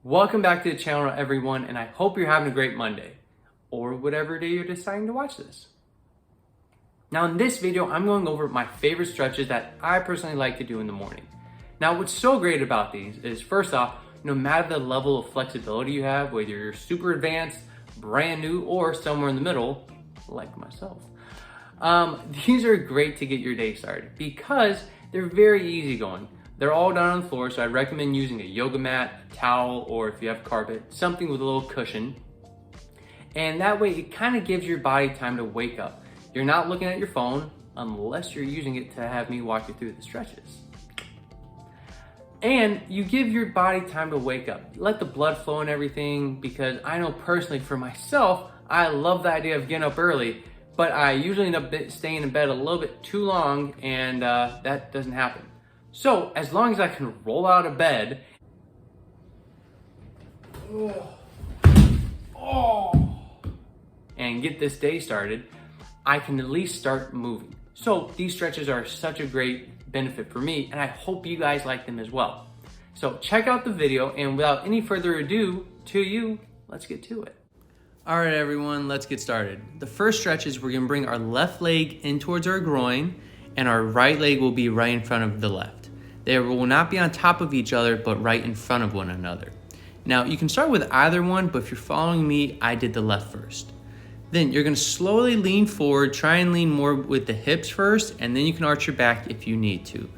Welcome back to the channel, everyone, and I hope you're having a great Monday, or whatever day you're deciding to watch this. Now in this video, I'm going over my favorite stretches that I personally like to do in the morning. Now what's so great about these is, first off, no matter the level of flexibility you have, whether you're super advanced, brand new, or somewhere in the middle, like myself, these are great to get your day started because they're very easygoing. They're all done on the floor, so I recommend using a yoga mat, a towel, or if you have carpet, something with a little cushion. And that way it kind of gives your body time to wake up. You're not looking at your phone unless you're using it to have me walk you through the stretches. And you give your body time to wake up. Let the blood flow and everything, because I know personally for myself, I love the idea of getting up early, but I usually end up staying in bed a little bit too long, and that doesn't happen. So as long as I can roll out of bed and get this day started, I can at least start moving. So these stretches are such a great benefit for me, and I hope you guys like them as well. So check out the video, and without any further ado let's get to it. All right, everyone, let's get started. The first stretch is we're gonna bring our left leg in towards our groin, and our right leg will be right in front of the left. They will not be on top of each other, but right in front of one another. Now, you can start with either one, but if you're following me, I did the left first. Then you're gonna slowly lean forward, try and lean more with the hips first, and then you can arch your back if you need to.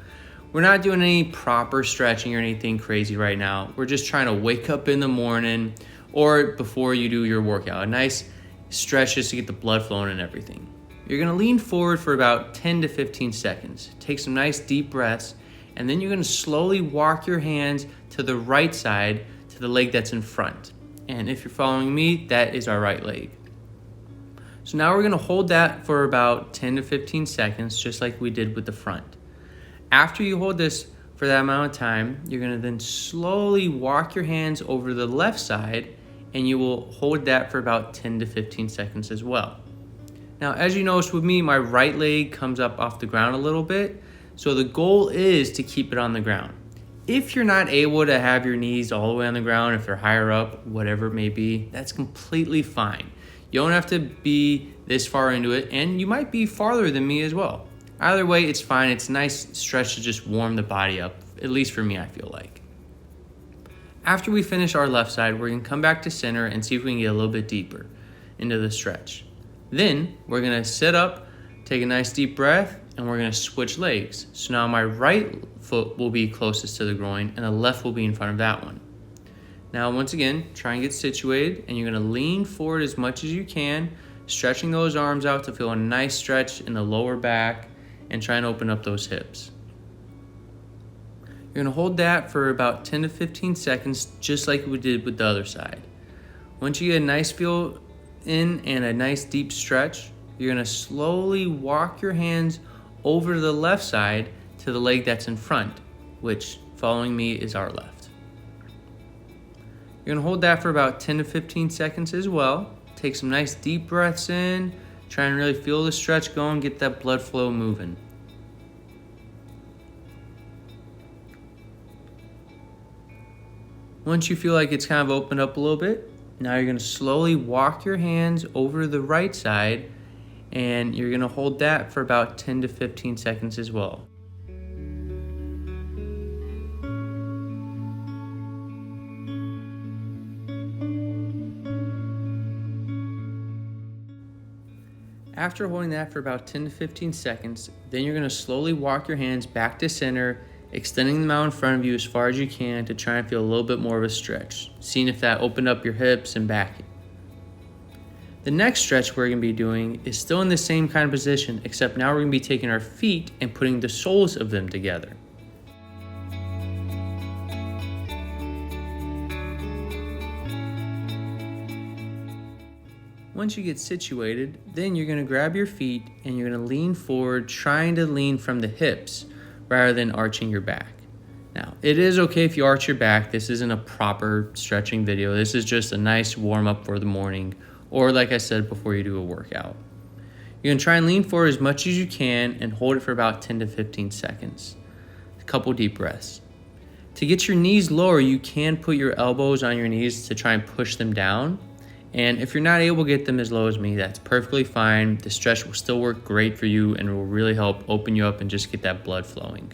We're not doing any proper stretching or anything crazy right now. We're just trying to wake up in the morning or before you do your workout. A nice stretch just to get the blood flowing and everything. You're gonna lean forward for about 10 to 15 seconds. Take some nice deep breaths, and then you're gonna slowly walk your hands to the right side, to the leg that's in front. And if you're following me, that is our right leg. So now we're gonna hold that for about 10 to 15 seconds, just like we did with the front. After you hold this for that amount of time, you're gonna then slowly walk your hands over to the left side, and you will hold that for about 10 to 15 seconds as well. Now, as you notice with me, my right leg comes up off the ground a little bit, so the goal is to keep it on the ground. If you're not able to have your knees all the way on the ground, if they're higher up, whatever it may be, that's completely fine. You don't have to be this far into it, and you might be farther than me as well. Either way, it's fine. It's a nice stretch to just warm the body up, at least for me, I feel like. After we finish our left side, we're gonna come back to center and see if we can get a little bit deeper into the stretch. Then we're gonna sit up, take a nice deep breath, and we're gonna switch legs. So now my right foot will be closest to the groin, and the left will be in front of that one. Now, once again, try and get situated, and you're gonna lean forward as much as you can, stretching those arms out to feel a nice stretch in the lower back, and try and open up those hips. You're gonna hold that for about 10 to 15 seconds, just like we did with the other side. Once you get a nice feel in and a nice deep stretch, you're gonna slowly walk your hands over to the left side to the leg that's in front, which, following me, is our left. You're gonna hold that for about 10 to 15 seconds as well. Take some nice deep breaths in, try and really feel the stretch going, get that blood flow moving. Once you feel like it's kind of opened up a little bit, now you're gonna slowly walk your hands over to the right side, and you're gonna hold that for about 10 to 15 seconds as well. After holding that for about 10 to 15 seconds, then you're gonna slowly walk your hands back to center, extending them out in front of you as far as you can to try and feel a little bit more of a stretch, seeing if that opened up your hips and back. The next stretch we're gonna be doing is still in the same kind of position, except now we're gonna be taking our feet and putting the soles of them together. Once you get situated, then you're gonna grab your feet and you're gonna lean forward, trying to lean from the hips rather than arching your back. Now, it is okay if you arch your back. This isn't a proper stretching video. This is just a nice warm up for the morning, or like I said, before you do a workout. You're gonna try and lean forward as much as you can and hold it for about 10 to 15 seconds. A couple deep breaths. To get your knees lower, you can put your elbows on your knees to try and push them down. And if you're not able to get them as low as me, that's perfectly fine. The stretch will still work great for you and will really help open you up and just get that blood flowing.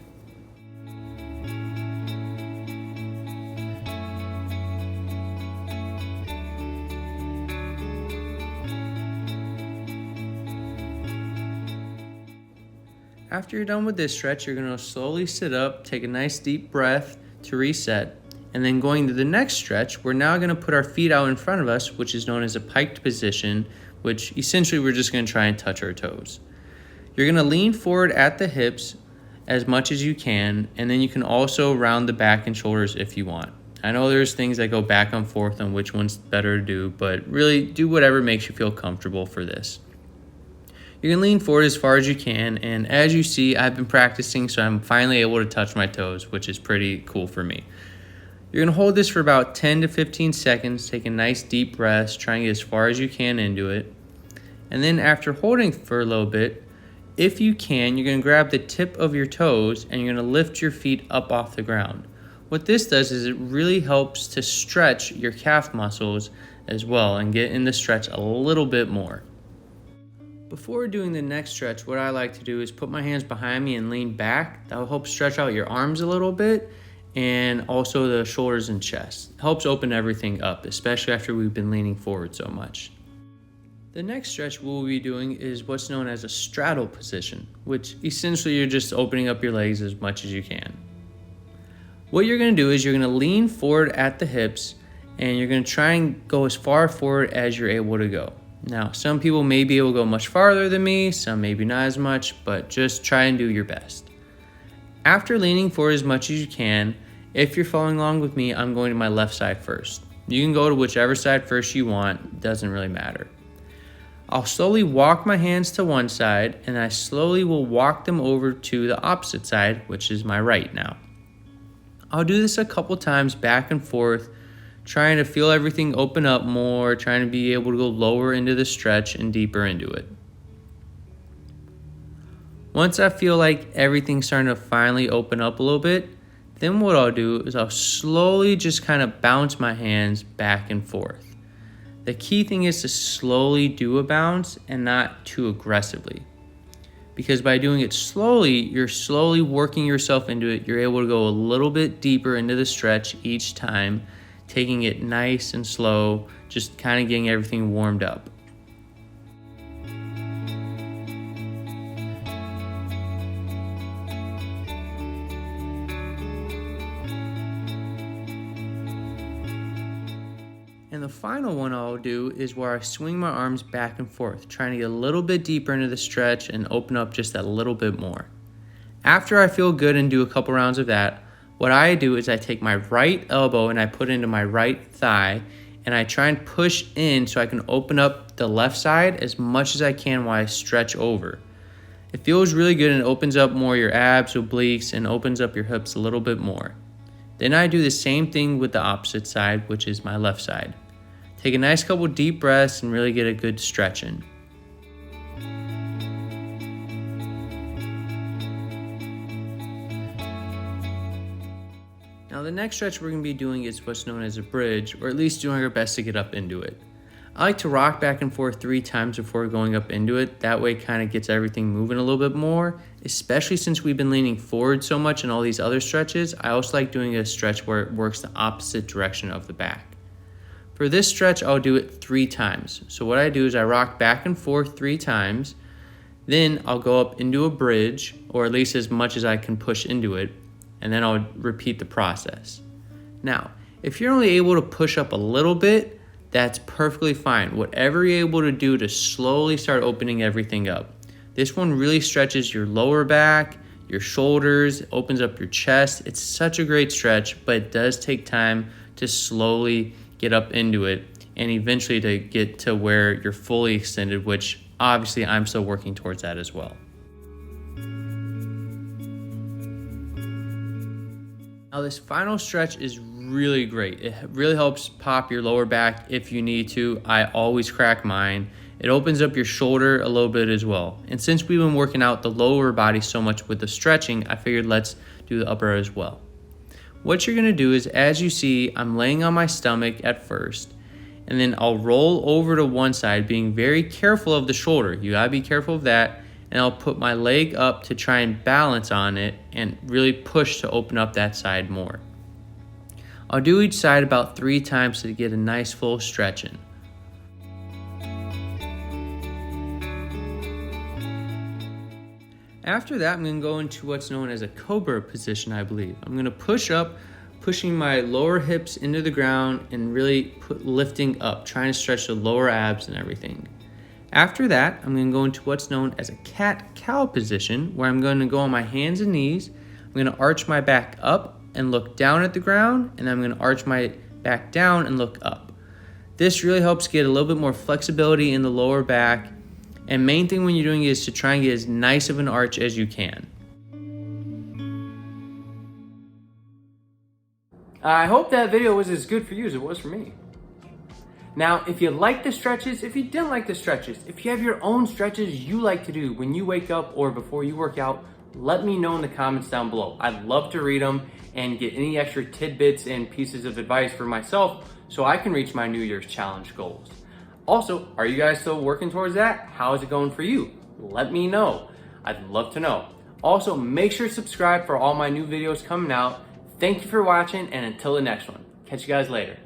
After you're done with this stretch, you're going to slowly sit up, take a nice deep breath to reset. And then going to the next stretch, we're now going to put our feet out in front of us, which is known as a piked position, which essentially we're just going to try and touch our toes. You're going to lean forward at the hips as much as you can, and then you can also round the back and shoulders if you want. I know there's things that go back and forth on which one's better to do, but really do whatever makes you feel comfortable for this. You can lean forward as far as you can, and as you see, I've been practicing, so I'm finally able to touch my toes, which is pretty cool for me. You're going to hold this for about 10 to 15 seconds, take a nice deep breath, try and get as far as you can into it. And then after holding for a little bit, if you can, you're going to grab the tip of your toes and you're going to lift your feet up off the ground. What this does is it really helps to stretch your calf muscles as well and get in the stretch a little bit more. Before doing the next stretch, what I like to do is put my hands behind me and lean back. That will help stretch out your arms a little bit and also the shoulders and chest. It helps open everything up, especially after we've been leaning forward so much. The next stretch we'll be doing is what's known as a straddle position, which essentially you're just opening up your legs as much as you can. What you're going to do is you're going to lean forward at the hips and you're going to try and go as far forward as you're able to go. Now, some people may be able to go much farther than me, some maybe not as much, but just try and do your best. After leaning forward as much as you can, if you're following along with me, I'm going to my left side first. You can go to whichever side first you want, doesn't really matter. I'll slowly walk my hands to one side and I slowly will walk them over to the opposite side, which is my right now. I'll do this a couple times back and forth, trying to feel everything open up more, trying to be able to go lower into the stretch and deeper into it. Once I feel like everything's starting to finally open up a little bit, then what I'll do is I'll slowly just kind of bounce my hands back and forth. The key thing is to slowly do a bounce and not too aggressively. Because by doing it slowly, you're slowly working yourself into it. You're able to go a little bit deeper into the stretch each time, taking it nice and slow, just kind of getting everything warmed up. And the final one I'll do is where I swing my arms back and forth, trying to get a little bit deeper into the stretch and open up just a little bit more. After I feel good and do a couple rounds of that, what I do is I take my right elbow and I put it into my right thigh and I try and push in so I can open up the left side as much as I can while I stretch over. It feels really good and opens up more your abs, obliques, and opens up your hips a little bit more. Then I do the same thing with the opposite side, which is my left side. Take a nice couple deep breaths and really get a good stretch in. Now the next stretch we're going to be doing is what's known as a bridge, or at least doing our best to get up into it. I like to rock back and forth 3 times before going up into it. That way it kind of gets everything moving a little bit more, especially since we've been leaning forward so much in all these other stretches. I also like doing a stretch where it works the opposite direction of the back. For this stretch, I'll do it 3 times. So what I do is I rock back and forth 3 times, then I'll go up into a bridge, or at least as much as I can push into it, and then I'll repeat the process. Now, if you're only able to push up a little bit, that's perfectly fine. Whatever you're able to do to slowly start opening everything up. This one really stretches your lower back, your shoulders, opens up your chest. It's such a great stretch, but it does take time to slowly get up into it and eventually to get to where you're fully extended, which obviously I'm still working towards that as well. Now this final stretch is really great. It really helps pop your lower back if you need to. I always crack mine. It opens up your shoulder a little bit as well. And since we've been working out the lower body so much with the stretching, I figured let's do the upper as well. what you're gonna do is, as you see, I'm laying on my stomach at first, and then I'll roll over to one side, being very careful of the shoulder. You gotta be careful of that. And I'll put my leg up to try and balance on it and really push to open up that side more. I'll do each side about 3 times to get a nice full stretch in. After that, I'm gonna go into what's known as a cobra position, I believe. I'm gonna push up, pushing my lower hips into the ground and really lifting up, trying to stretch the lower abs and everything. After that, I'm going to go into what's known as a cat-cow position, where I'm going to go on my hands and knees. I'm going to arch my back up and look down at the ground, and I'm going to arch my back down and look up. This really helps get a little bit more flexibility in the lower back, and main thing when you're doing it is to try and get as nice of an arch as you can. I hope that video was as good for you as it was for me. Now, if you like the stretches, if you didn't like the stretches, if you have your own stretches you like to do when you wake up or before you work out, let me know in the comments down below. I'd love to read them and get any extra tidbits and pieces of advice for myself so I can reach my New Year's challenge goals. Also, are you guys still working towards that? How is it going for you? Let me know. I'd love to know. Also, make sure to subscribe for all my new videos coming out. Thank you for watching, and until the next one, catch you guys later.